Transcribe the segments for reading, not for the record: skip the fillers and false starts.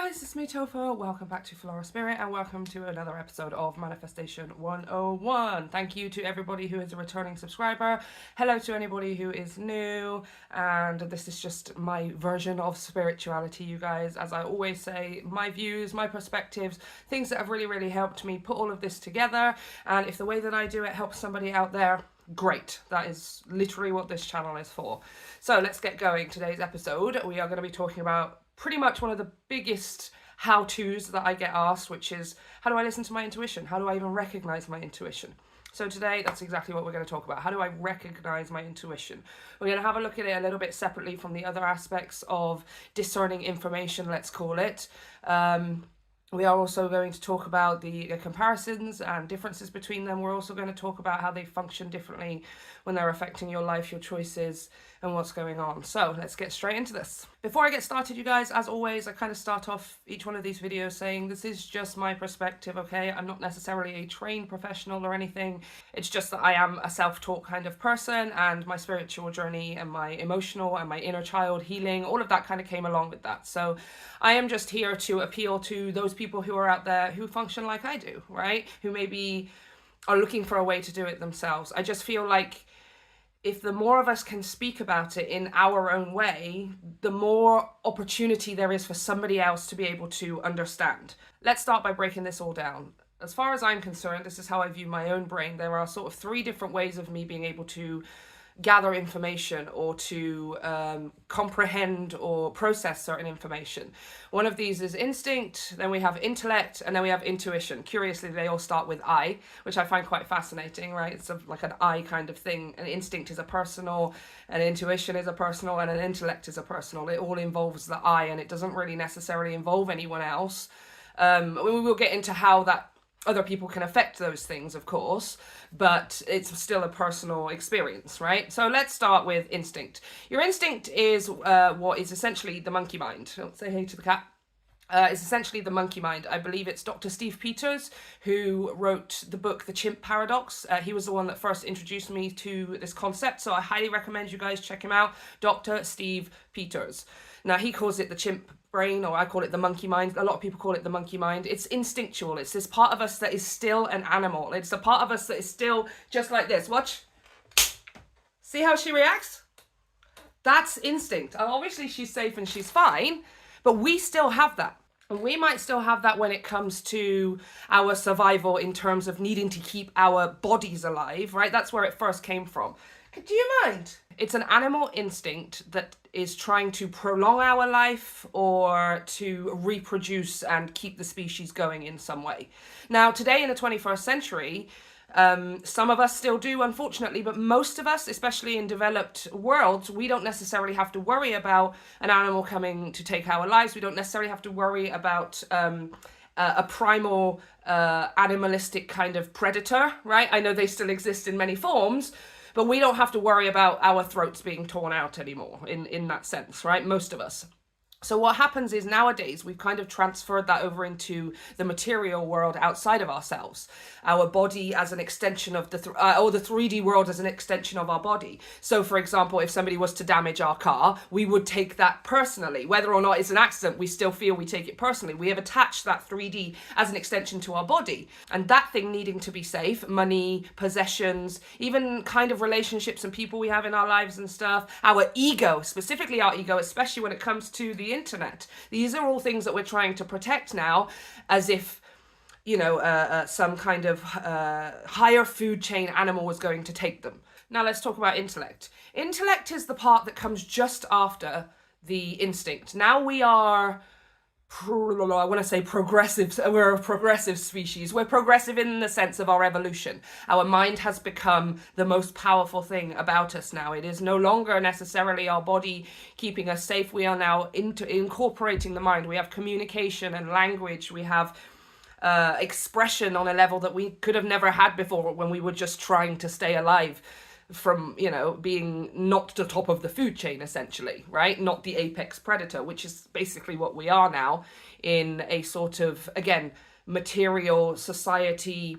guys, it's me Topher. Welcome back to Filara Spirit and welcome to another episode of Manifestation 101. Thank you to everybody who is a returning subscriber. Hello to anybody who is new, and this is just my version of spirituality, you guys. As I always say, my views, my perspectives, things that have really helped me put all of this together, and if the way that I do it helps somebody out there, great. That is literally what this channel is for. So let's get going. Today's episode, we are going to be talking about pretty much one of the biggest how-tos that I get asked, which is, how do I listen to my intuition? How do I even recognize my intuition? So today, that's exactly what we're going to talk about. How do I recognize my intuition? We're going to have a look at it a little bit separately from the other aspects of discerning information, let's call it. We are also going to talk about the comparisons and differences between them. We're also going to talk about how they function differently when they're affecting your life, your choices, and what's going on. So let's get straight into this. Before I get started, you guys, as always, I kind of start off each one of these videos saying this is just my perspective, okay? I'm not necessarily a trained professional or anything. It's just that I am a self-taught kind of person, and my spiritual journey and my emotional and my inner child healing, all of that kind of came along with that. So I am just here to appeal to those people who are out there who function like I do, right? Who maybe are looking for a way to do it themselves. I just feel like if the more of us can speak about it in our own way, the more opportunity there is for somebody else to be able to understand. Let's start by breaking this all down. As far as I'm concerned, this is how I view my own brain. There are sort of three different ways of me being able to gather information or to comprehend or process certain information. One of these is instinct, then we have intellect, and then we have intuition. Curiously, they all start with I, which I find quite fascinating, right? It's like an I kind of thing. An instinct is a personal, an intuition is a personal, and an intellect is a personal. It all involves the I, and it doesn't really necessarily involve anyone else. We will get into how that other people can affect those things, of course, but it's still a personal experience, right? So let's start with instinct. Your instinct is what is essentially the monkey mind. Say hey to the cat. It's essentially the monkey mind. I believe it's Dr. Steve Peters who wrote the book The Chimp Paradox. He was the one that first introduced me to this concept, so I highly recommend you guys check him out. Dr. Steve Peters. Now, he calls it the chimp brain, or I call it the monkey mind. A lot of people call it the monkey mind. It's instinctual. It's this part of us that is still an animal. It's a part of us that is still just like this. Watch. See how she reacts? That's instinct. Obviously, she's safe and she's fine, but we still have that. And we might still have that when it comes to our survival in terms of needing to keep our bodies alive, right? That's where it first came from. Do you mind? It's an animal instinct that is trying to prolong our life or to reproduce and keep the species going in some way. Now, today in the 21st century, some of us still do, unfortunately, but most of us, especially in developed worlds, we don't necessarily have to worry about an animal coming to take our lives. We don't necessarily have to worry about a primal, animalistic kind of predator, right? I know they still exist in many forms, but we don't have to worry about our throats being torn out anymore in that sense, right? Most of us. So what happens is nowadays we've kind of transferred that over into the material world outside of ourselves. Our body as an extension of or the 3D world as an extension of our body. So for example, if somebody was to damage our car, we would take that personally. Whether or not it's an accident, we still feel we take it personally. We have attached that 3D as an extension to our body. And that thing needing to be safe, money, possessions, even kind of relationships and people we have in our lives and stuff, our ego, specifically our ego, especially when it comes to the internet. These are all things that we're trying to protect now, as if, you know, some kind of higher food chain animal was going to take them. Now let's talk about intellect. Intellect is the part that comes just after the instinct. Now we are, I want to say progressive. We're a progressive species. We're progressive in the sense of our evolution. Our mind has become the most powerful thing about us now. It is no longer necessarily our body keeping us safe. We are now incorporating the mind. We have communication and language. We have expression on a level that we could have never had before when we were just trying to stay alive from, you know, being not the top of the food chain, essentially, right? Not the apex predator, which is basically what we are now in a sort of, again, material society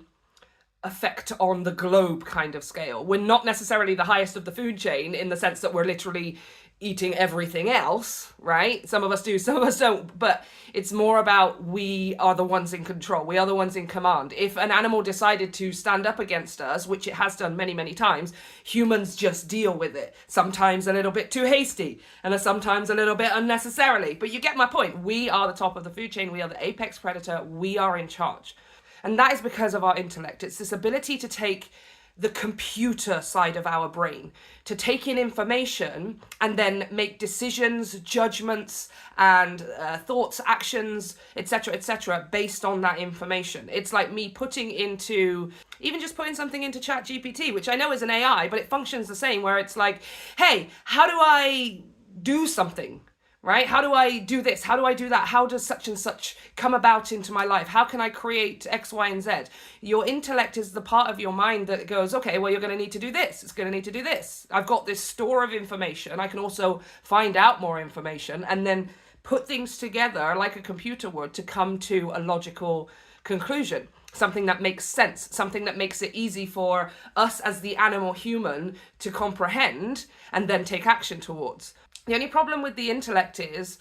effect on the globe kind of scale. We're not necessarily the highest of the food chain in the sense that we're literally eating everything else, right? Some of us do, some of us don't, but it's more about we are the ones in control. We are the ones in command. If an animal decided to stand up against us, which it has done many, many times, humans just deal with it. Sometimes a little bit too hasty, and sometimes a little bit unnecessarily. But you get my point. We are the top of the food chain. We are the apex predator. We are in charge. And that is because of our intellect. It's this ability to take the computer side of our brain, to take in information and then make decisions, judgments, and thoughts, actions, etc., based on that information. It's like me putting something into ChatGPT, which I know is an AI, but it functions the same, where it's like, hey, how do I do something? Right? How do I do this? How do I do that? How does such and such come about into my life? How can I create X, Y, and Z? Your intellect is the part of your mind that goes, okay, well, you're going to need to do this. It's going to need to do this. I've got this store of information. I can also find out more information and then put things together like a computer would to come to a logical conclusion. Something that makes sense, something that makes it easy for us as the animal human to comprehend and then take action towards. The only problem with the intellect is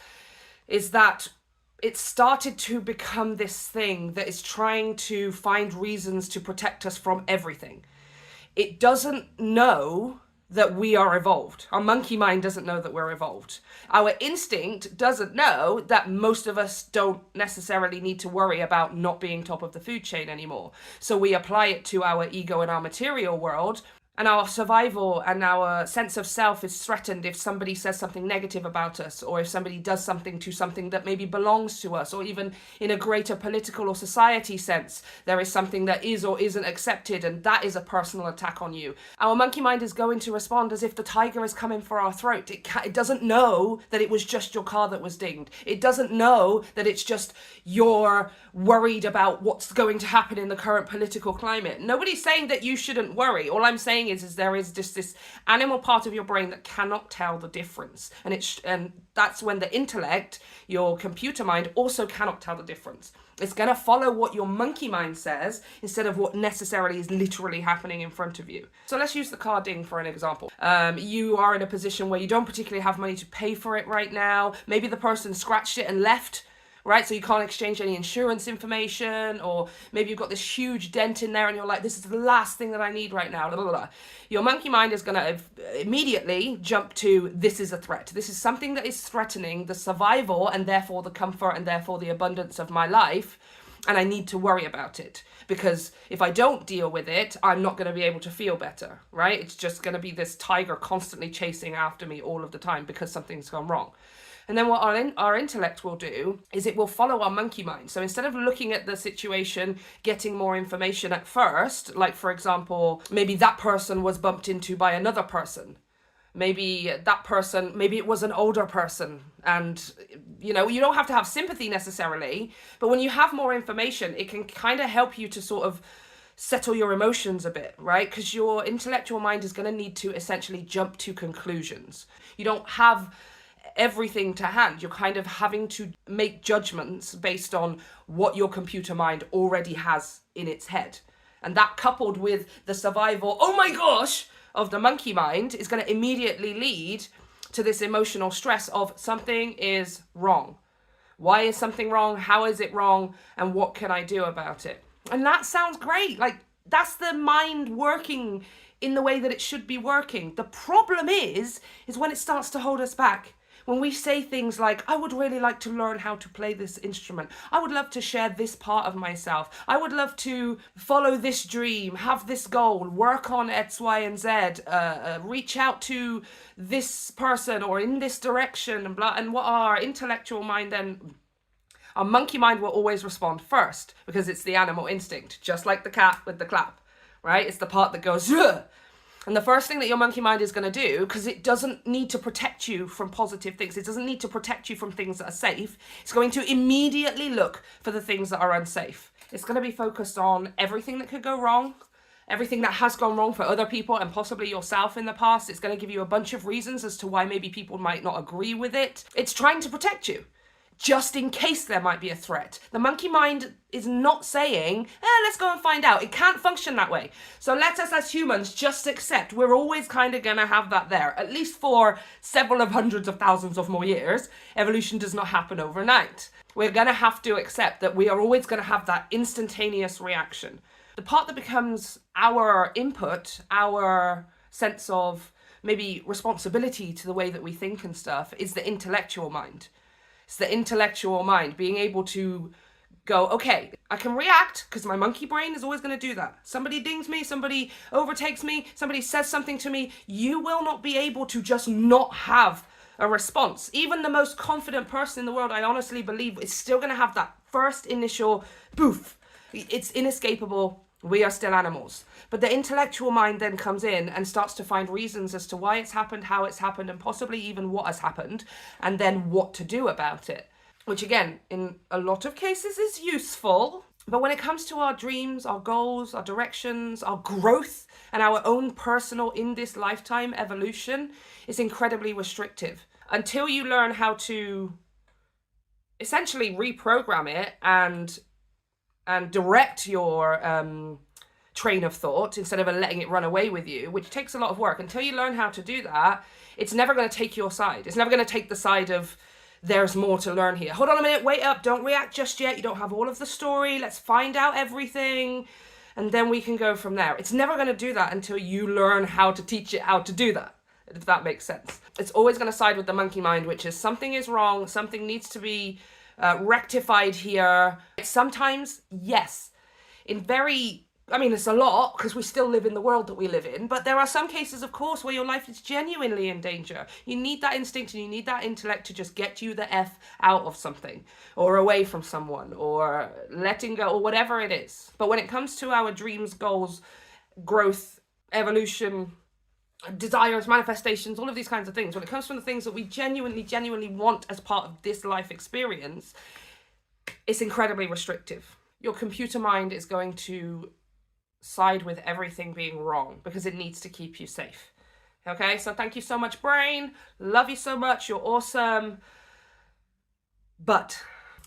that it started to become this thing that is trying to find reasons to protect us from everything. It doesn't know that we are evolved. Our monkey mind doesn't know that we're evolved. Our instinct doesn't know that most of us don't necessarily need to worry about not being top of the food chain anymore. So we apply it to our ego and our material world, and our survival and our sense of self is threatened if somebody says something negative about us, or if somebody does something to something that maybe belongs to us, or even in a greater political or society sense, there is something that is or isn't accepted, and that is a personal attack on you. Our monkey mind is going to respond as if the tiger is coming for our throat. It doesn't know that it was just your car that was dinged. It doesn't know that it's just you're worried about what's going to happen in the current political climate. Nobody's saying that you shouldn't worry. All I'm saying is there is just this animal part of your brain that cannot tell the difference, and that's when the intellect, your computer mind, also cannot tell the difference. It's going to follow what your monkey mind says instead of what necessarily is literally happening in front of you. So let's use the car ding for an example. You are in a position where you don't particularly have money to pay for it right now. Maybe the person scratched it and left, right? So you can't exchange any insurance information, or maybe you've got this huge dent in there and you're like, this is the last thing that I need right now. Blah, blah, blah. Your monkey mind is going to immediately jump to, this is a threat. This is something that is threatening the survival and therefore the comfort and therefore the abundance of my life. And I need to worry about it, because if I don't deal with it, I'm not going to be able to feel better, right? It's just going to be this tiger constantly chasing after me all of the time because something's gone wrong. And then what our intellect will do is it will follow our monkey mind. So instead of looking at the situation, getting more information at first, like for example, maybe that person was bumped into by another person. Maybe that person, maybe it was an older person, and you don't have to have sympathy necessarily, but when you have more information, it can kind of help you to sort of settle your emotions a bit, right? Because your intellectual mind is going to need to essentially jump to conclusions. You don't have everything to hand. You're kind of having to make judgments based on what your computer mind already has in its head. And that, coupled with the survival, oh my gosh, of the monkey mind, is going to immediately lead to this emotional stress of something is wrong. Why is something wrong? How is it wrong? And what can I do about it? And that sounds great. Like, that's the mind working in the way that it should be working. The problem is when it starts to hold us back. When we say things like, I would really like to learn how to play this instrument. I would love to share this part of myself. I would love to follow this dream, have this goal, work on X, Y, and Z, reach out to this person or in this direction, and blah. And what our intellectual mind then, our monkey mind will always respond first, because it's the animal instinct, just like the cat with the clap, right? It's the part that goes, ugh. And the first thing that your monkey mind is going to do, because it doesn't need to protect you from positive things, it doesn't need to protect you from things that are safe, it's going to immediately look for the things that are unsafe. It's going to be focused on everything that could go wrong, everything that has gone wrong for other people and possibly yourself in the past. It's going to give you a bunch of reasons as to why maybe people might not agree with it. It's trying to protect you. just in case there might be a threat. The monkey mind is not saying, let's go and find out. It can't function that way. So let us as humans just accept we're always kind of going to have that there, at least for several of hundreds of thousands of more years. Evolution does not happen overnight. We're going to have to accept that we are always going to have that instantaneous reaction. The part that becomes our input, our sense of maybe responsibility to the way that we think and stuff, is the intellectual mind. It's the intellectual mind being able to go, okay, I can react because my monkey brain is always going to do that. Somebody dings me, somebody overtakes me, somebody says something to me. You will not be able to just not have a response. Even the most confident person in the world, I honestly believe, is still going to have that first initial boof. It's inescapable. We are still animals. But the intellectual mind then comes in and starts to find reasons as to why it's happened, how it's happened, and possibly even what has happened, and then what to do about it. Which again, in a lot of cases is useful. But when it comes to our dreams, our goals, our directions, our growth, and our own personal in this lifetime evolution, it's incredibly restrictive. Until you learn how to essentially reprogram it and direct your train of thought instead of letting it run away with you, which takes a lot of work. Until you learn how to do that, it's never going to take your side. It's never going to take the side of there's more to learn here. Hold on a minute, wait up, don't react just yet. You don't have all of the story. Let's find out everything, and then we can go from there. It's never going to do that until you learn how to teach it how to do that, if that makes sense. It's always going to side with the monkey mind, which is something is wrong, something needs to be rectified here. Sometimes, yes, it's a lot because we still live in the world that we live in, but there are some cases, of course, where your life is genuinely in danger. You need that instinct and you need that intellect to just get you the F out of something or away from someone or letting go or whatever it is. But when it comes to our dreams, goals, growth, evolution, desires, manifestations, all of these kinds of things, when it comes from the things that we genuinely want as part of this life experience, it's incredibly restrictive. Your computer mind is going to side with everything being wrong because it needs to keep you safe. Okay, so thank you so much, brain. Love you so much. You're awesome.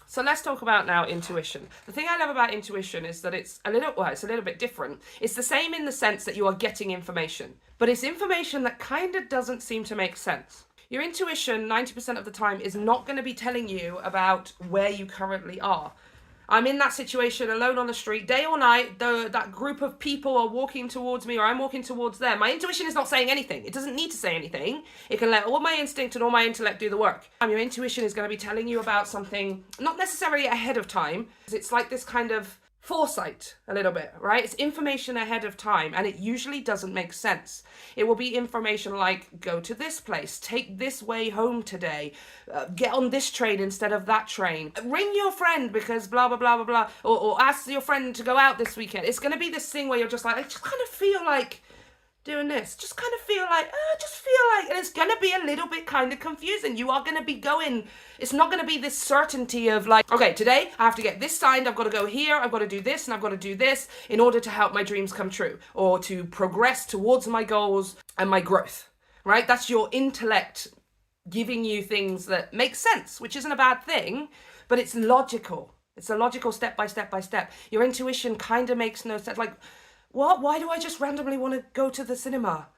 So let's talk about now intuition. The thing I love about intuition is that it's a little bit different. It's the same in the sense that you are getting information, but it's information that kind of doesn't seem to make sense. Your intuition, 90% of the time, is not going to be telling you about where you currently are. I'm in that situation alone on the street, day or night, that group of people are walking towards me or I'm walking towards them. My intuition is not saying anything. It doesn't need to say anything. It can let all my instinct and all my intellect do the work. Your intuition is going to be telling you about something, not necessarily ahead of time. It's like this kind of foresight a little bit, right? It's information ahead of time, and it usually doesn't make sense. It will be information like, go to this place, take this way home today, get on this train instead of that train, ring your friend because blah, blah, blah, blah, blah, or ask your friend to go out this weekend. It's going to be this thing where you're just like, I just kind of feel like doing this, just kind of feel like, and it's going to be a little bit kind of confusing. You are going to be going, it's not going to be this certainty of like, okay, today I have to get this signed, I've got to go here, I've got to do this, and I've got to do this in order to help my dreams come true, or to progress towards my goals and my growth, right? That's your intellect giving you things that make sense, which isn't a bad thing, but it's logical. It's a logical step by step by step. Your intuition kind of makes no sense. Like, what? Why do I just randomly want to go to the cinema?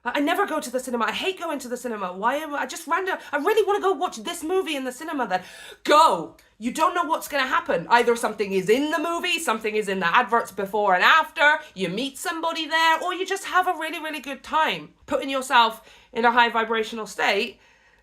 I never go to the cinema. I hate going to the cinema. Why am I just random? I really want to go watch this movie in the cinema then. Go! You don't know what's going to happen. Either something is in the movie, something is in the adverts before and after, you meet somebody there, or you just have a really, really good time putting yourself in a high vibrational state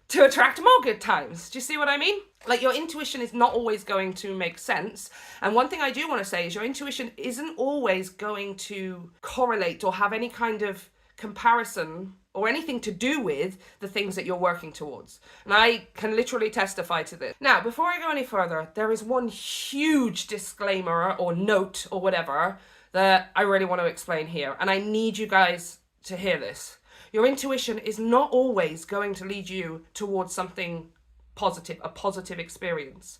to attract more good times. Do you see what I mean? Like, your intuition is not always going to make sense. And one thing I do want to say is your intuition isn't always going to correlate or have any kind of comparison or anything to do with the things that you're working towards. And I can literally testify to this. Now, before I go any further, there is one huge disclaimer or note or whatever that I really want to explain here. And I need you guys to hear this. Your intuition is not always going to lead you towards something positive, a positive experience.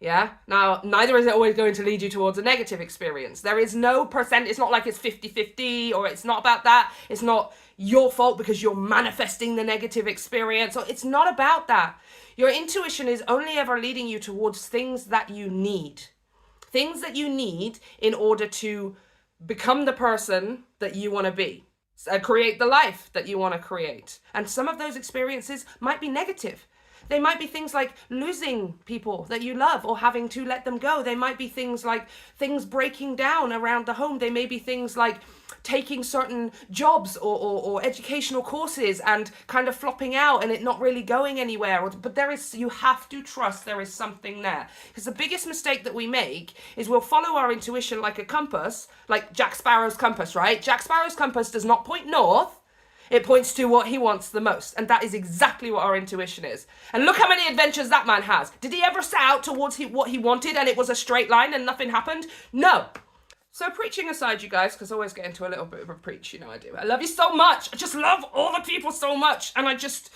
Yeah. Now, neither is it always going to lead you towards a negative experience. There is no percent. It's not like it's 50-50, or it's not about that. It's not your fault because you're manifesting the negative experience. Or it's not about that. Your intuition is only ever leading you towards things that you need. Things that you need in order to become the person that you want to be. Create the life that you want to create. And some of those experiences might be negative. They might be things like losing people that you love or having to let them go. They might be things like things breaking down around the home. They may be things like taking certain jobs or educational courses and kind of flopping out and it not really going anywhere. But you have to trust there is something there. Because the biggest mistake that we make is we'll follow our intuition like a compass, like Jack Sparrow's compass, right? Jack Sparrow's compass does not point north. It points to what he wants the most. And that is exactly what our intuition is. And look how many adventures that man has. Did he ever set out towards what he wanted and it was a straight line and nothing happened? No. So preaching aside, you guys, because I always get into a little bit of a preach, you know I do. I love you so much. I just love all the people so much. And I just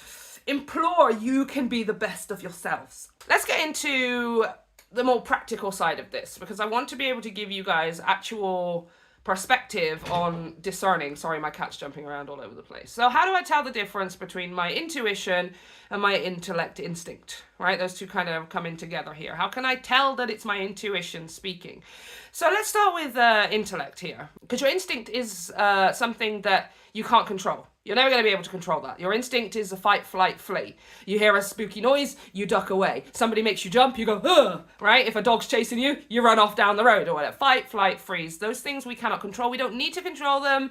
implore you can be the best of yourselves. Let's get into the more practical side of this, because I want to be able to give you guys actual perspective on discerning. Sorry, my cat's jumping around all over the place. So how do I tell the difference between my intuition and my intellect instinct, right? Those two kind of come in together here. How can I tell that it's my intuition speaking? So let's start with intellect here, because your instinct is something that you can't control. You're never going to be able to control that. Your instinct is a fight, flight, flee. You hear a spooky noise, you duck away. Somebody makes you jump, you go, ugh, right? If a dog's chasing you, you run off down the road or whatever. Fight, flight, freeze. Those things we cannot control. We don't need to control them.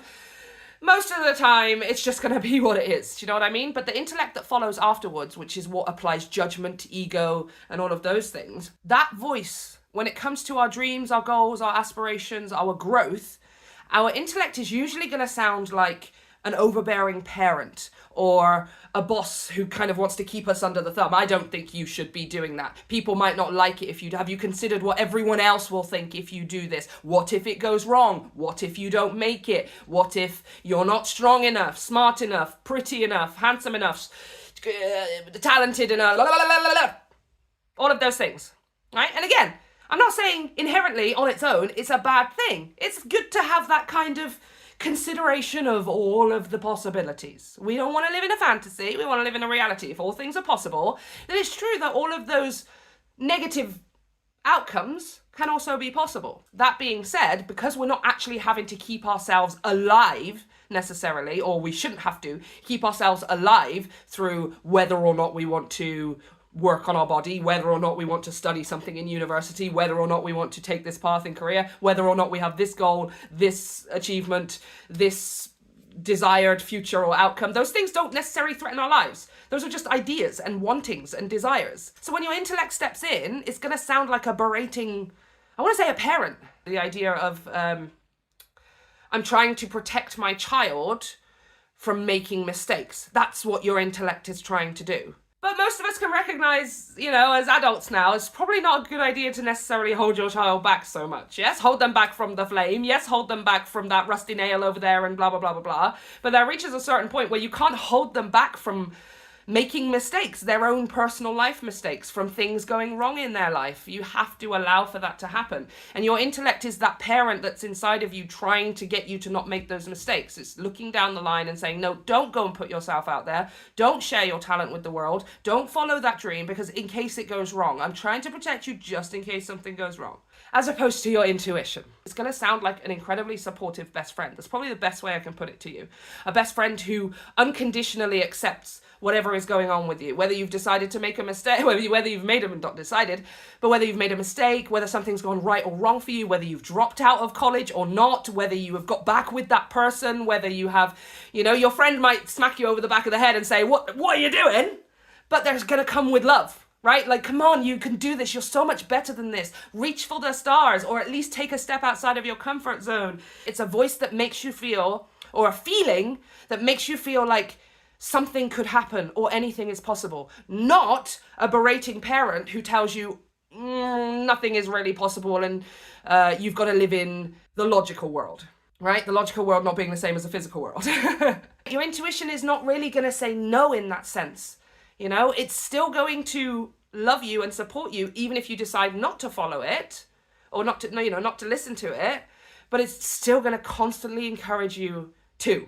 Most of the time, it's just going to be what it is. Do you know what I mean? But the intellect that follows afterwards, which is what applies judgment, ego, and all of those things, that voice, when it comes to our dreams, our goals, our aspirations, our growth, our intellect is usually going to sound like an overbearing parent or a boss who kind of wants to keep us under the thumb. I don't think you should be doing that. People might not like it if you have you considered what everyone else will think if you do this? What if it goes wrong? What if you don't make it? What if you're not strong enough, smart enough, pretty enough, handsome enough, talented enough, all of those things, right? And again, I'm not saying inherently on its own it's a bad thing. It's good to have that kind of consideration of all of the possibilities. We don't want to live in a fantasy, we want to live in a reality. If all things are possible, then it's true that all of those negative outcomes can also be possible. That being said, because we're not actually having to keep ourselves alive necessarily, or we shouldn't have to keep ourselves alive through whether or not we want to work on our body, whether or not we want to study something in university, whether or not we want to take this path in career, whether or not we have this goal, this achievement, this desired future or outcome. Those things don't necessarily threaten our lives. Those are just ideas and wantings and desires. So when your intellect steps in, it's going to sound like a berating, I want to say a parent. The idea of, I'm trying to protect my child from making mistakes. That's what your intellect is trying to do. But most of us can recognize, you know, as adults now, it's probably not a good idea to necessarily hold your child back so much. Yes, hold them back from the flame. Yes, hold them back from that rusty nail over there and blah, blah, blah, blah, blah. But there reaches a certain point where you can't hold them back from making mistakes, their own personal life mistakes, from things going wrong in their life. You have to allow for that to happen. And your intellect is that parent that's inside of you trying to get you to not make those mistakes. It's looking down the line and saying, no, don't go and put yourself out there. Don't share your talent with the world. Don't follow that dream, because in case it goes wrong, I'm trying to protect you just in case something goes wrong. As opposed to your intuition. It's going to sound like an incredibly supportive best friend. That's probably the best way I can put it to you. A best friend who unconditionally accepts whatever is going on with you, whether you've decided to make a mistake, whether you've made a, not decided, but whether you've made a mistake, whether something's gone right or wrong for you, whether you've dropped out of college or not, whether you have got back with that person, whether you have, you know, your friend might smack you over the back of the head and say, what are you doing? But there's going to come with love. Right? Like, come on, you can do this. You're so much better than this. Reach for the stars, or at least take a step outside of your comfort zone. It's a voice that makes you feel, or a feeling that makes you feel like something could happen or anything is possible. Not a berating parent who tells you nothing is really possible and you've got to live in the logical world. Right? The logical world not being the same as the physical world. Your intuition is not really going to say no in that sense. You know, it's still going to love you and support you, even if you decide not to follow it or not to listen to it, but it's still going to constantly encourage you to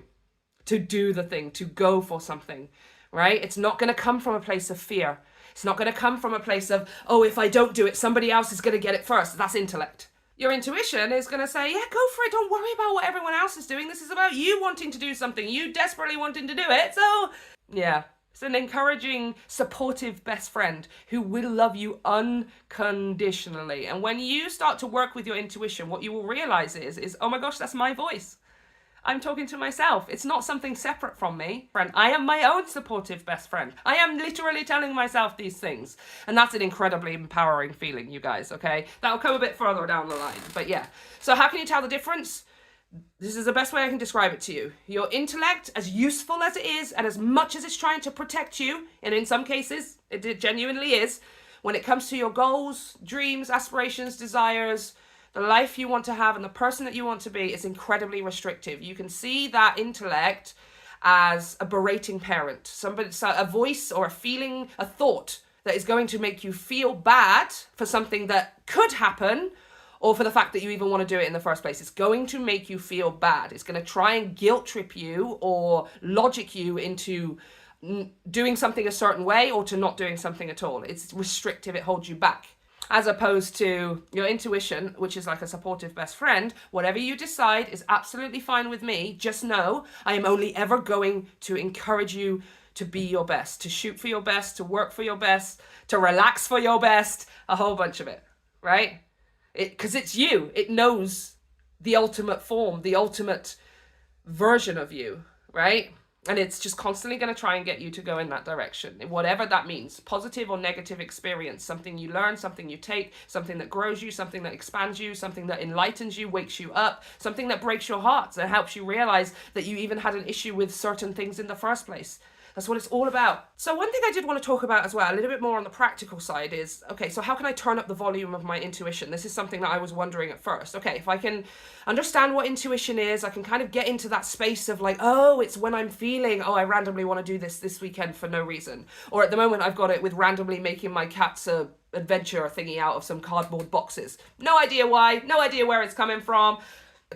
do the thing, to go for something, right? It's not going to come from a place of fear. It's not going to come from a place of, oh, if I don't do it, somebody else is going to get it first. That's intellect. Your intuition is going to say, yeah, go for it. Don't worry about what everyone else is doing. This is about you wanting to do something, you desperately wanting to do it. So, yeah, it's an encouraging, supportive best friend who will love you unconditionally. And when you start to work with your intuition, what you will realize is, oh my gosh, that's my voice. I'm talking to myself. It's not something separate from me. Friend, I am my own supportive best friend. I am literally telling myself these things. And that's an incredibly empowering feeling, you guys, okay? That'll come a bit further down the line. But yeah. So how can you tell the difference? This is the best way I can describe it to you. Your intellect, as useful as it is, and as much as it's trying to protect you, and in some cases, it genuinely is, when it comes to your goals, dreams, aspirations, desires, the life you want to have and the person that you want to be, is incredibly restrictive. You can see that intellect as a berating parent, a voice or a feeling, a thought that is going to make you feel bad for something that could happen, or for the fact that you even want to do it in the first place. It's going to make you feel bad. It's going to try and guilt trip you or logic you into doing something a certain way or to not doing something at all. It's restrictive. It holds you back. As opposed to your intuition, which is like a supportive best friend, whatever you decide is absolutely fine with me. Just know I am only ever going to encourage you to be your best, to shoot for your best, to work for your best, to relax for your best, a whole bunch of it, right? Because it's you. It knows the ultimate form, the ultimate version of you, right? And it's just constantly going to try and get you to go in that direction, whatever that means. Positive or negative experience, something you learn, something you take, something that grows you, something that expands you, something that enlightens you, wakes you up, something that breaks your heart and helps you realize that you even had an issue with certain things in the first place. That's what it's all about. So one thing I did want to talk about as well, a little bit more on the practical side, is, okay, so how can I turn up the volume of my intuition? This is something that I was wondering at first. Okay, if I can understand what intuition is, I can kind of get into that space of like, oh, it's when I'm feeling, oh, I randomly want to do this weekend for no reason. Or at the moment I've got it with randomly making my cats a adventure thingy out of some cardboard boxes. No idea why, no idea where it's coming from.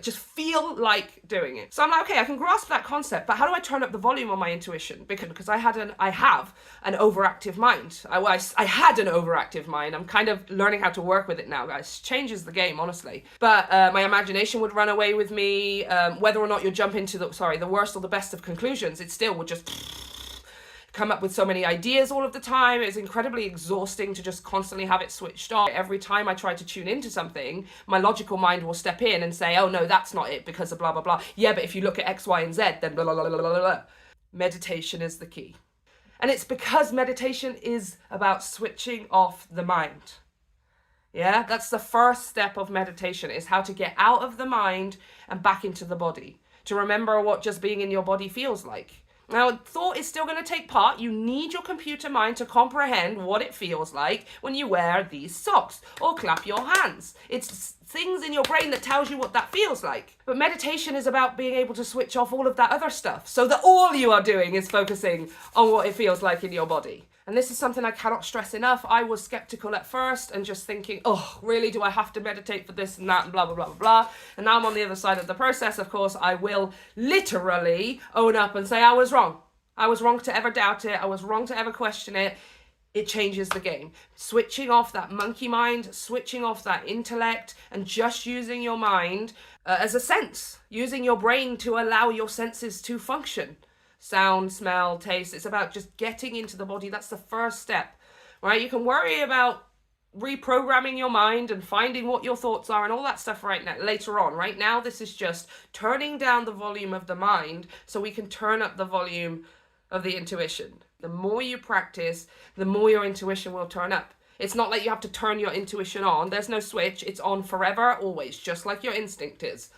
Just feel like doing it. So I'm like, okay, I can grasp that concept, but how do I turn up the volume on my intuition? Because I have an overactive mind. I had an overactive mind. I'm kind of learning how to work with it now, guys. Changes the game, honestly. But my imagination would run away with me. Whether or not you jump into the worst or the best of conclusions, it still would just come up with so many ideas all of the time. It's incredibly exhausting to just constantly have it switched on. Every time I try to tune into something, my logical mind will step in and say, oh no, that's not it because of blah, blah, blah. Yeah, but if you look at X, Y, and Z, then blah, blah, blah, blah, blah, blah. Meditation is the key. And it's because meditation is about switching off the mind. Yeah, that's the first step of meditation, is how to get out of the mind and back into the body. To remember what just being in your body feels like. Now, thought is still going to take part. You need your computer mind to comprehend what it feels like when you wear these socks or clap your hands. It's things in your brain that tells you what that feels like. But meditation is about being able to switch off all of that other stuff so that all you are doing is focusing on what it feels like in your body. And this is something I cannot stress enough. I was skeptical at first and just thinking, oh, really, do I have to meditate for this and that and blah, blah, blah, blah, blah. And now I'm on the other side of the process. Of course, I will literally own up and say I was wrong. I was wrong to ever doubt it. I was wrong to ever question it. It changes the game. Switching off that monkey mind, switching off that intellect, and just using your mind as a sense. Using your brain to allow your senses to function. Sound, smell, taste. It's about just getting into the body. That's the first step, right? You can worry about reprogramming your mind and finding what your thoughts are and all that stuff later on. Right now, this is just turning down the volume of the mind so we can turn up the volume of the intuition. The more you practice, the more your intuition will turn up. It's not like you have to turn your intuition on. There's no switch. It's on forever, always, just like your instinct is,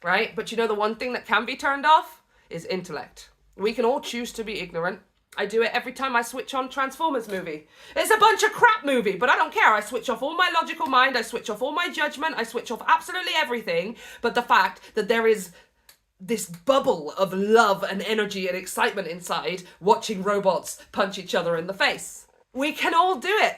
right? But you know, the one thing that can be turned off is intellect. We can all choose to be ignorant. I do it every time I switch on Transformers movie. It's a bunch of crap movie, but I don't care. I switch off all my logical mind. I switch off all my judgment. I switch off absolutely everything. But the fact that there is this bubble of love and energy and excitement inside watching robots punch each other in the face. We can all do it.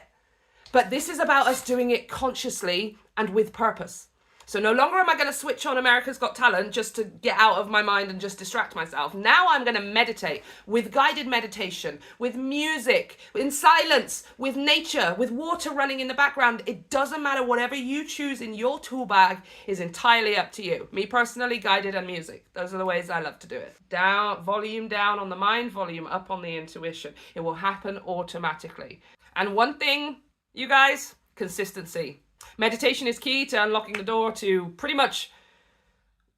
But this is about us doing it consciously and with purpose. So no longer am I going to switch on America's Got Talent just to get out of my mind and just distract myself. Now I'm going to meditate with guided meditation, with music, in silence, with nature, with water running in the background. It doesn't matter. Whatever you choose in your tool bag is entirely up to you. Me personally, guided and music. Those are the ways I love to do it. Down, volume down on the mind, volume up on the intuition. It will happen automatically. And one thing, you guys, consistency. Meditation is key to unlocking the door to pretty much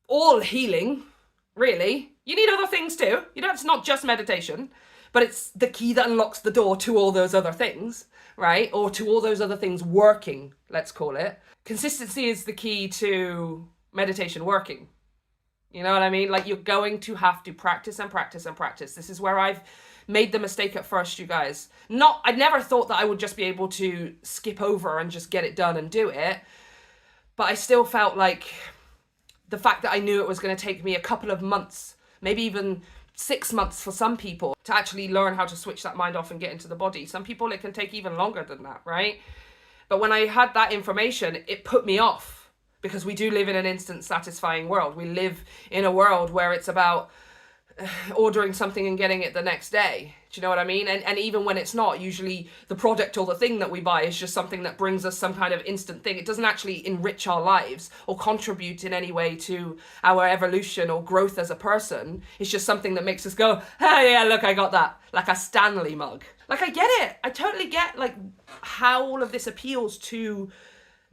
all healing, really. You need other things too. You know, it's not just meditation, but it's the key that unlocks the door to all those other things, right? Or to all those other things working, let's call it. Consistency is the key to meditation working. You know what I mean? Like, you're going to have to practice and practice and practice. This is where I've made the mistake at first, you guys. I never thought that I would just be able to skip over and just get it done and do it. But I still felt like the fact that I knew it was going to take me a couple of months, maybe even 6 months for some people, to actually learn how to switch that mind off and get into the body. Some people, it can take even longer than that, right? But when I had that information, it put me off. Because we do live in an instant satisfying world. We live in a world where it's about ordering something and getting it the next day. Do you know what I mean? And even when it's not, usually the product or the thing that we buy is just something that brings us some kind of instant thing. It doesn't actually enrich our lives or contribute in any way to our evolution or growth as a person. It's just something that makes us go, oh yeah, look, I got that. Like a Stanley mug. Like, I get it. I totally get like how all of this appeals to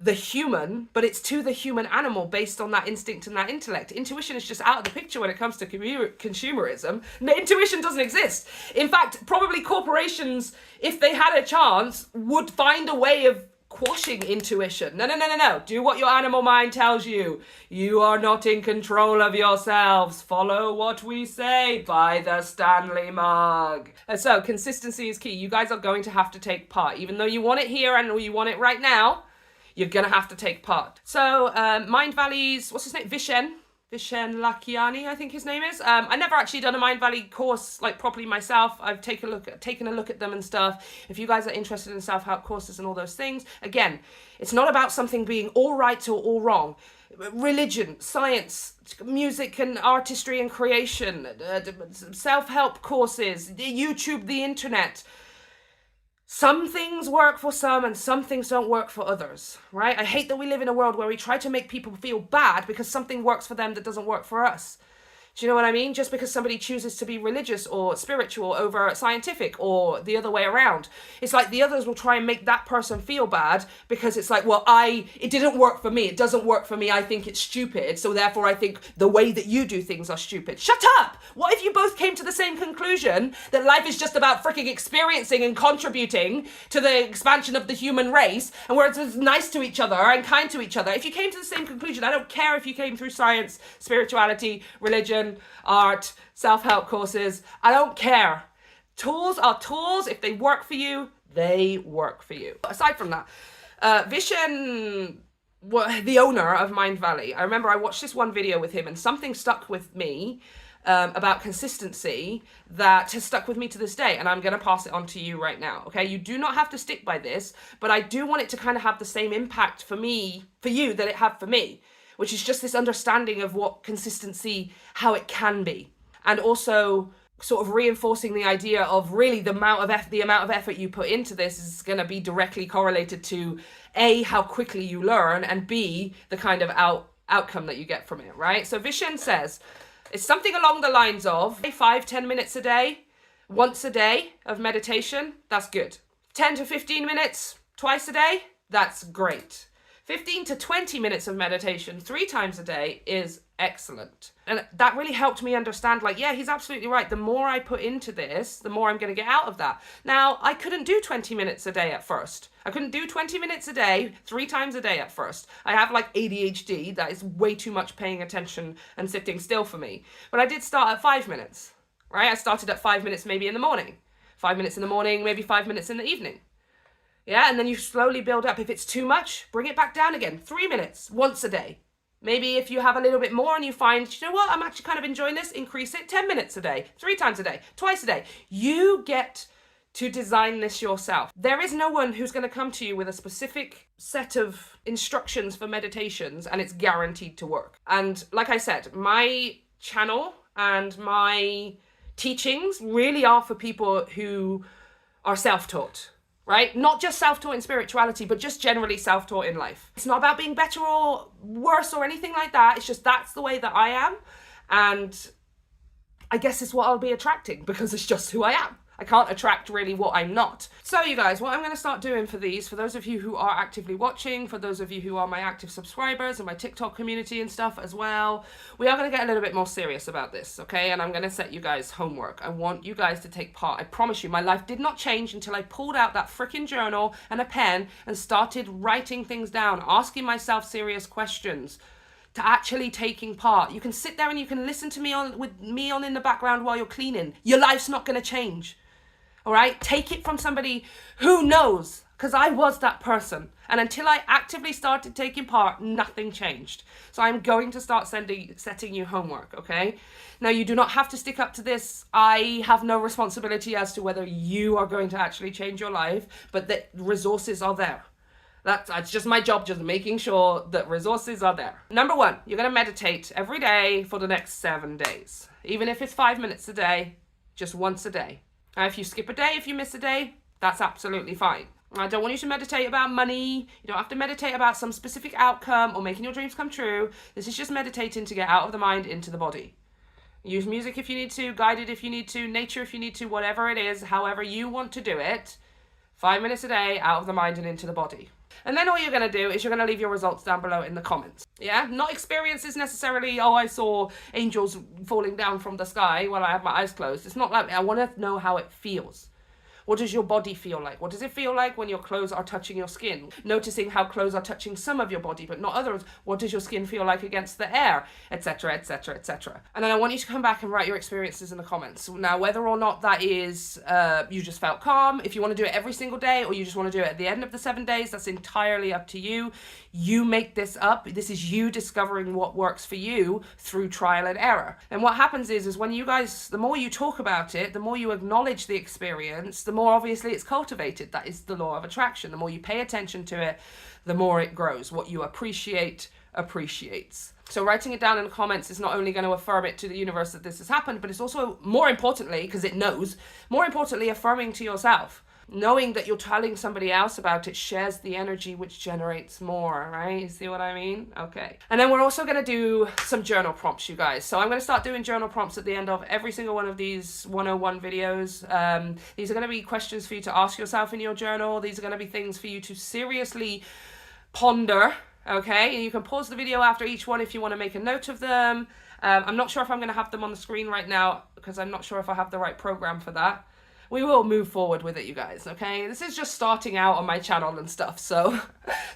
the human, but it's to the human animal based on that instinct and that intellect. Intuition is just out of the picture when it comes to consumerism. No, intuition doesn't exist. In fact, probably corporations, if they had a chance, would find a way of quashing intuition. No. Do what your animal mind tells you. You are not in control of yourselves. Follow what we say. Buy the Stanley mug. And so consistency is key. You guys are going to have to take part. Even though you want it here and you want it right now, you're going to have to take part. So, Mind Valley's, what's his name? Vishen Lakiani, I think his name is. I never actually done a Mind Valley course like properly myself. I've taken a look at them and stuff. If you guys are interested in self-help courses and all those things, again, it's not about something being all right or all wrong. Religion, science, music and artistry and creation, self-help courses, YouTube, the internet. Some things work for some and some things don't work for others, right? I hate that we live in a world where we try to make people feel bad because something works for them that doesn't work for us. Do you know what I mean? Just because somebody chooses to be religious or spiritual over scientific or the other way around. It's like the others will try and make that person feel bad because it's like, well, it didn't work for me. It doesn't work for me. I think it's stupid. So therefore I think the way that you do things are stupid. Shut up! What if you both came to the same conclusion that life is just about freaking experiencing and contributing to the expansion of the human race and we're just nice to each other and kind to each other? If you came to the same conclusion, I don't care if you came through science, spirituality, religion, art, self-help courses, I don't care. Tools are tools. If they work for you, they work for you. Aside from that, Vishen, the owner of Mind Valley, I remember I watched this one video with him and something stuck with me about consistency that has stuck with me to this day, and I'm going to pass it on to you right now, okay? You do not have to stick by this, but I do want it to kind of have the same impact for you that it had for me, which is just this understanding of what consistency, how it can be. And also sort of reinforcing the idea of really the amount of effort you put into this is going to be directly correlated to A, how quickly you learn, and B, the kind of outcome that you get from it, right? So Vishen says, it's something along the lines of 5-10 minutes a day, once a day of meditation, that's good. 10 to 15 minutes twice a day, that's great. 15 to 20 minutes of meditation 3 times a day is excellent. And that really helped me understand, like, yeah, he's absolutely right. The more I put into this, the more I'm going to get out of that. Now, I couldn't do 20 minutes a day at first. I couldn't do 20 minutes a day 3 times a day at first. I have like ADHD. That is way too much paying attention and sitting still for me. But I did start at 5 minutes, right? I started at 5 minutes maybe in the morning. 5 minutes in the morning, maybe 5 minutes in the evening. Yeah, and then you slowly build up. If it's too much, bring it back down again. 3 minutes, once a day. Maybe if you have a little bit more and you find, you know what, I'm actually kind of enjoying this, increase it 10 minutes a day, 3 times a day, twice a day. You get to design this yourself. There is no one who's going to come to you with a specific set of instructions for meditations and it's guaranteed to work. And like I said, my channel and my teachings really are for people who are self-taught, right? Not just self-taught in spirituality, but just generally self-taught in life. It's not about being better or worse or anything like that. It's just that's the way that I am. And I guess it's what I'll be attracting because it's just who I am. I can't attract really what I'm not. So you guys, what I'm going to start doing for these, for those of you who are actively watching, for those of you who are my active subscribers and my TikTok community and stuff as well, we are going to get a little bit more serious about this, okay? And I'm going to set you guys homework. I want you guys to take part. I promise you, my life did not change until I pulled out that freaking journal and a pen and started writing things down, asking myself serious questions, to actually taking part. You can sit there and you can listen to me with me on in the background while you're cleaning. Your life's not going to change. All right, take it from somebody who knows, because I was that person. And until I actively started taking part, nothing changed. So I'm going to start setting you homework, okay? Now, you do not have to stick up to this. I have no responsibility as to whether you are going to actually change your life, but the resources are there. That's just my job, just making sure that resources are there. Number one, you're going to meditate every day for the next 7 days. Even if it's 5 minutes a day, just once a day. Now, if you skip a day, if you miss a day, that's absolutely fine. I don't want you to meditate about money. You don't have to meditate about some specific outcome or making your dreams come true. This is just meditating to get out of the mind into the body. Use music if you need to, guided if you need to, nature if you need to, whatever it is, however you want to do it. 5 minutes a day, out of the mind and into the body. And then all you're going to do is you're going to leave your results down below in the comments. Yeah? Not experiences necessarily, oh, I saw angels falling down from the sky while I had my eyes closed. It's not like that. I want to know how it feels. What does your body feel like? What does it feel like when your clothes are touching your skin? Noticing how clothes are touching some of your body, but not others. What does your skin feel like against the air? Etc., etc., etc. And then I want you to come back and write your experiences in the comments. Now, whether or not that is you just felt calm, if you want to do it every single day, or you just want to do it at the end of the 7 days, that's entirely up to you. You make this up. This is you discovering what works for you through trial and error. And what happens is when you guys, the more you talk about it, the more you acknowledge the experience, the more obviously it's cultivated. That is the law of attraction. The more you pay attention to it, the more it grows. What you appreciate appreciates. So writing it down in the comments is not only going to affirm it to the universe that this has happened, but it's also, more importantly, because it knows, more importantly, affirming to yourself. Knowing that you're telling somebody else about it shares the energy which generates more, right? You see what I mean? Okay. And then we're also going to do some journal prompts, you guys. So I'm going to start doing journal prompts at the end of every single one of these 101 videos. These are going to be questions for you to ask yourself in your journal. These are going to be things for you to seriously ponder, okay? And you can pause the video after each one if you want to make a note of them. I'm not sure if I'm going to have them on the screen right now because I'm not sure if I have the right program for that. We will move forward with it, you guys, okay? This is just starting out on my channel and stuff, so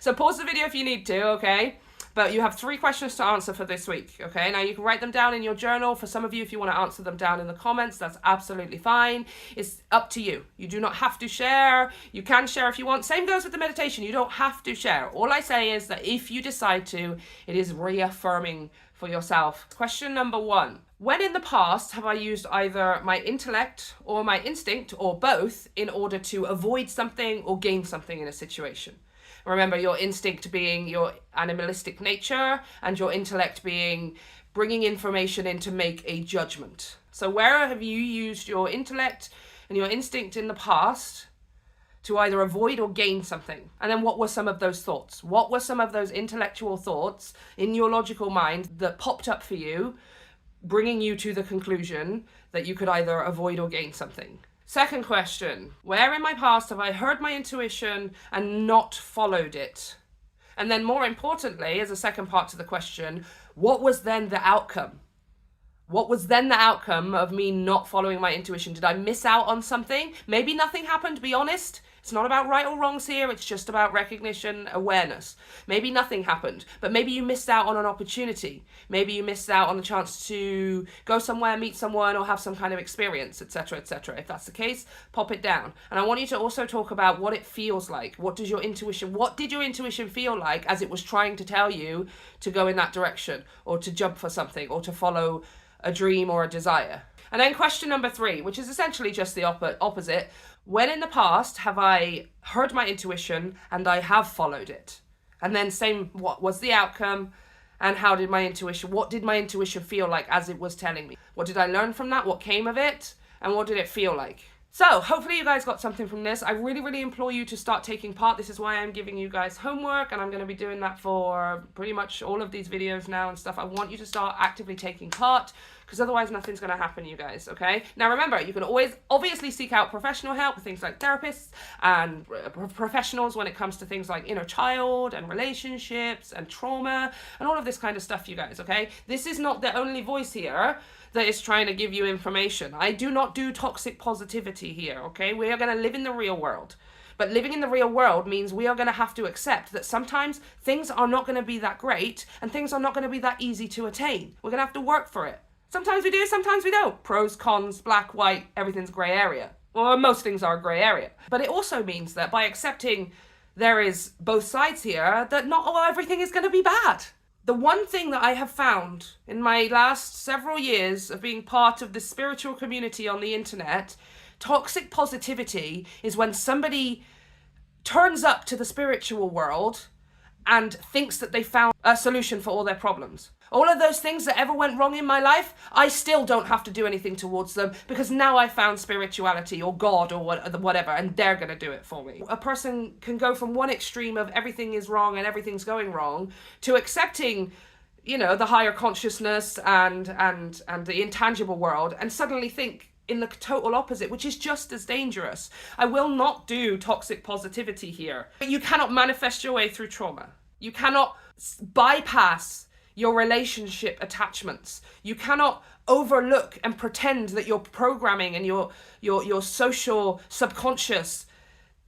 pause the video if you need to, okay? But you have 3 questions to answer for this week, okay? Now, you can write them down in your journal. For some of you, if you want to answer them down in the comments, that's absolutely fine. It's up to you. You do not have to share. You can share if you want. Same goes with the meditation. You don't have to share. All I say is that if you decide to, it is reaffirming for yourself. Question number 1. When in the past have I used either my intellect or my instinct or both in order to avoid something or gain something in a situation? Remember, your instinct being your animalistic nature and your intellect being bringing information in to make a judgment. So where have you used your intellect and your instinct in the past to either avoid or gain something? And then what were some of those thoughts? What were some of those intellectual thoughts in your logical mind that popped up for you, bringing you to the conclusion that you could either avoid or gain something? Second question, where in my past have I heard my intuition and not followed it? And then more importantly, as a second part to the question, what was then the outcome? What was then the outcome of me not following my intuition? Did I miss out on something? Maybe nothing happened, to be honest. It's not about right or wrongs here. It's just about recognition, awareness. Maybe nothing happened, but maybe you missed out on an opportunity. Maybe you missed out on the chance to go somewhere, meet someone, or have some kind of experience, etc., etc. If that's the case, pop it down. And I want you to also talk about what it feels like. What did your intuition feel like as it was trying to tell you to go in that direction, or to jump for something, or to follow a dream or a desire? And then question number 3, which is essentially just the opposite. When in the past have I heard my intuition and I have followed it? And then same, what was the outcome? And what did my intuition feel like as it was telling me? What did I learn from that? What came of it? And what did it feel like? So hopefully you guys got something from this. I really, really implore you to start taking part. This is why I'm giving you guys homework, and I'm going to be doing that for pretty much all of these videos now and stuff. I want you to start actively taking part, because otherwise nothing's going to happen, you guys, okay? Now remember, you can always obviously seek out professional help with things like therapists and professionals when it comes to things like inner child and relationships and trauma and all of this kind of stuff, you guys, okay? This is not the only voice here that is trying to give you information. I do not do toxic positivity here, okay? We are going to live in the real world. But living in the real world means we are going to have to accept that sometimes things are not going to be that great and things are not going to be that easy to attain. We're going to have to work for it. Sometimes we do, sometimes we don't. Pros, cons, black, white, everything's grey area. Well, most things are grey area. But it also means that by accepting there is both sides here, that not everything is going to be bad. The one thing that I have found in my last several years of being part of the spiritual community on the internet, toxic positivity is when somebody turns up to the spiritual world and thinks that they found a solution for all their problems. All of those things that ever went wrong in my life, I still don't have to do anything towards them because now I found spirituality or God or whatever, and they're going to do it for me. A person can go from one extreme of everything is wrong and everything's going wrong to accepting, you know, the higher consciousness and the intangible world, and suddenly think in the total opposite, which is just as dangerous. I will not do toxic positivity here. But you cannot manifest your way through trauma. You cannot bypass your relationship attachments. You cannot overlook and pretend that your programming and your social subconscious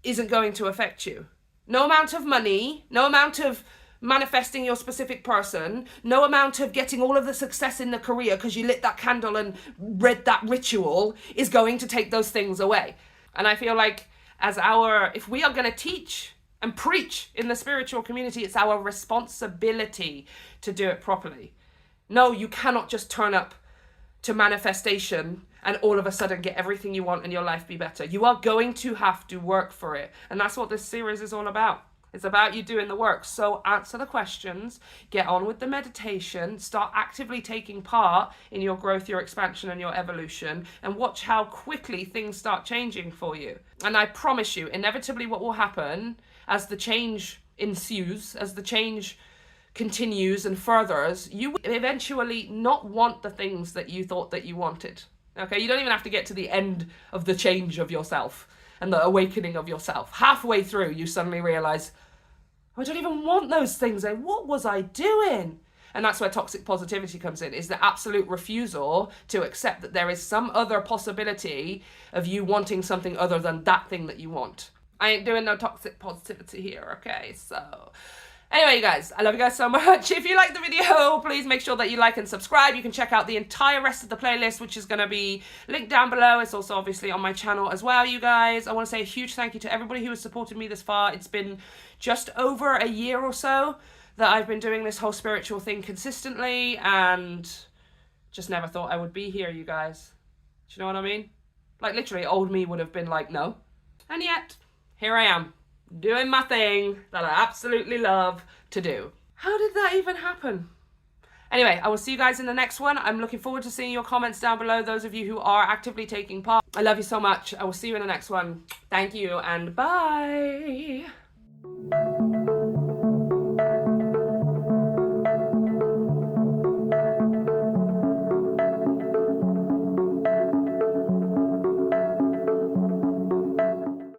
isn't going to affect you. No amount of money, no amount of manifesting your specific person, no amount of getting all of the success in the career because you lit that candle and read that ritual is going to take those things away. And I feel like if we are going to teach and preach in the spiritual community, it's our responsibility to do it properly. No, you cannot just turn up to manifestation and all of a sudden get everything you want and your life be better. You are going to have to work for it. And that's what this series is all about. It's about you doing the work. So answer the questions, get on with the meditation, start actively taking part in your growth, your expansion, and your evolution, and watch how quickly things start changing for you. And I promise you, inevitably what will happen as the change ensues, as the change continues and furthers, you will eventually not want the things that you thought that you wanted. Okay, you don't even have to get to the end of the change of yourself and the awakening of yourself. Halfway through, you suddenly realize, I don't even want those things. What was I doing? And that's where toxic positivity comes in, is the absolute refusal to accept that there is some other possibility of you wanting something other than that thing that you want. I ain't doing no toxic positivity here, okay? So anyway, you guys, I love you guys so much. If you like the video, please make sure that you like and subscribe. You can check out the entire rest of the playlist, which is going to be linked down below. It's also obviously on my channel as well, you guys. I want to say a huge thank you to everybody who has supported me this far. It's been just over a year or so that I've been doing this whole spiritual thing consistently, and just never thought I would be here, you guys. Do you know what I mean? Like, literally, old me would have been like, no. And yet, here I am, doing my thing that I absolutely love to do. How did that even happen? Anyway, I will see you guys in the next one. I'm looking forward to seeing your comments down below, those of you who are actively taking part. I love you so much. I will see you in the next one. Thank you, and bye.